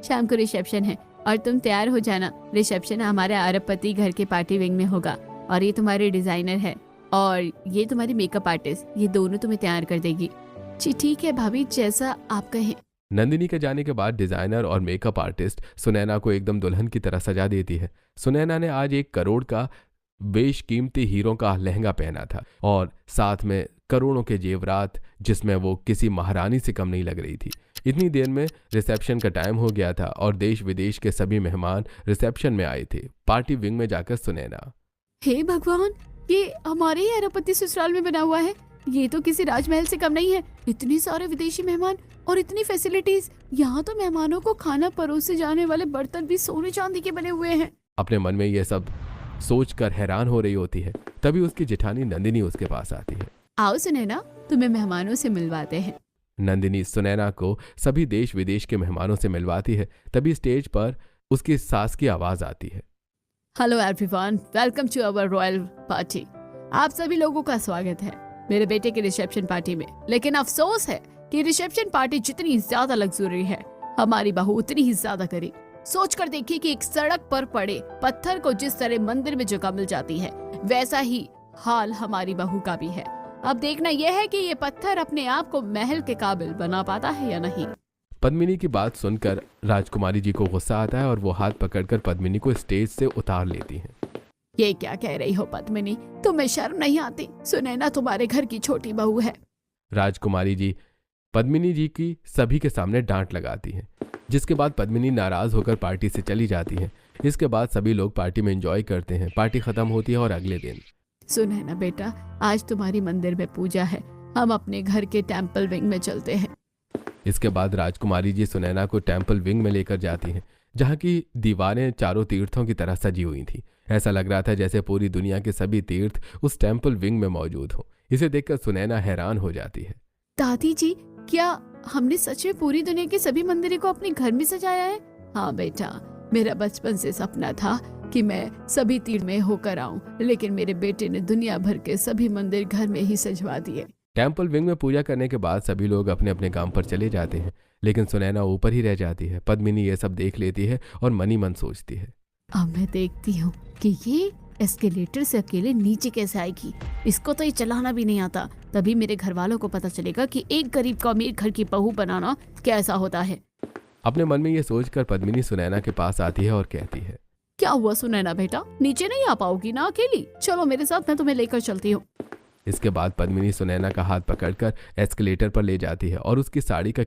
शाम को रिसेप्शन है और तुम तैयार हो जाना। रिसेप्शन हमारे अरबपति घर के पार्टी विंग में होगा और ये तुम्हारे डिजाइनर है और ये तुम्हारी मेकअप आर्टिस्ट, ये दोनों तुम्हें तैयार कर देगी। जी ठीक है भाभी, जैसा आप कहें। नंदिनी के जाने के बाद डिजाइनर और मेकअप आर्टिस्ट सुनैना को एकदम दुल्हन की तरह सजा देती है। सुनैना ने आज 1 करोड़ का बेशकीमती हीरों का लहंगा पहना था और साथ में करोड़ों के जेवरात, जिसमें वो किसी महारानी से कम नहीं लग रही थी। इतनी देर में रिसेप्शन का टाइम हो गया था और देश विदेश के सभी मेहमान रिसेप्शन में आए थे। पार्टी विंग में जाकर सुनैना, हे भगवान, ये हमारे ही अरबपति ससुराल में बना हुआ है। ये तो किसी राजमहल से कम नहीं है। इतने सारे विदेशी मेहमान और इतनी फैसिलिटीज। यहाँ तो मेहमानों को खाना परोसे जाने वाले बर्तन भी सोने चांदी के बने हुए हैं। अपने मन में ये सब सोचकर हैरान हो रही होती है। तभी उसकी जेठानी नंदिनी उसके पास आती है। आओ सुनैना, तुम्हें मेहमानों से मिलवाते हैं। नंदिनी सुनैना को सभी देश विदेश के मेहमानों से मिलवाती है। तभी स्टेज पर उसकी सास की आवाज आती है। Hello everyone, welcome to our royal party. आप सभी लोगों का स्वागत है मेरे बेटे के रिसेप्शन पार्टी में। लेकिन अफसोस है कि रिसेप्शन पार्टी जितनी ज्यादा लग्जरी है, हमारी बहू उतनी ही ज्यादा करी। सोच कर देखिए कि एक सड़क पर पड़े पत्थर को जिस तरह मंदिर में जगह मिल जाती है, वैसा ही हाल हमारी बहू का भी है। अब देखना यह है कि ये पत्थर अपने आप को महल के काबिल बना पाता है या नहीं। पद्मिनी की बात सुनकर राजकुमारी जी को गुस्सा आता है और वो हाथ पकड़कर पद्मिनी को स्टेज से उतार लेती हैं। ये क्या कह रही हो पद्मिनी, तुम्हें शर्म नहीं आती? सुनैना तुम्हारे घर की छोटी बहू है। राजकुमारी जी पद्मिनी जी की सभी के सामने डांट लगाती हैं, जिसके बाद पद्मिनी नाराज होकर पार्टी से चली जाती है। इसके बाद सभी लोग पार्टी में एंजॉय करते हैं। पार्टी खत्म होती है और अगले दिन, सुनैना बेटा, आज तुम्हारी मंदिर में पूजा है, हम अपने घर के टेम्पल विंग में चलते हैं। इसके बाद राजकुमारी जी सुनैना को टेम्पल विंग में लेकर जाती हैं, जहाँ की दीवारें चारों तीर्थों की तरह सजी हुई थी। ऐसा लग रहा था जैसे पूरी दुनिया के सभी तीर्थ उस टेम्पल विंग में मौजूद हो। इसे देखकर सुनैना हैरान हो जाती है। दादी जी, क्या हमने सच में पूरी दुनिया के सभी मंदिरों को अपने घर में सजाया है? हाँ बेटा, मेरा बचपन से सपना था कि मैं सभी तीर्थ में होकर आऊं, लेकिन मेरे बेटे ने दुनिया भर के सभी मंदिर घर में ही सजवा दिए। टेम्पल विंग में पूजा करने के बाद सभी लोग अपने अपने काम पर चले जाते हैं, लेकिन सुनैना ऊपर ही रह जाती है। पद्मिनी ये सब देख लेती है और मनी मन सोचती है, अब मैं देखती हूँ कि ये एस्केलेटर से अकेले नीचे कैसे आएगी। इसको तो ये चलाना भी नहीं आता। तभी मेरे घर वालों को पता चलेगा कि एक गरीब को अमीर घर की बहू बनाना कैसा होता है। अपने मन में ये सोचकर पद्मिनी सुनैना के पास आती है और कहती है, क्या हुआ सुनैना बेटा, नीचे नहीं आ पाओगी ना अकेली? चलो मेरे साथ, मैं तुम्हें लेकर चलती हूँ। इसके बाद पद्मिनी सुनैना का हाथ पकड़कर एस्केलेटर पर ले जाती है और उसकी साड़ी का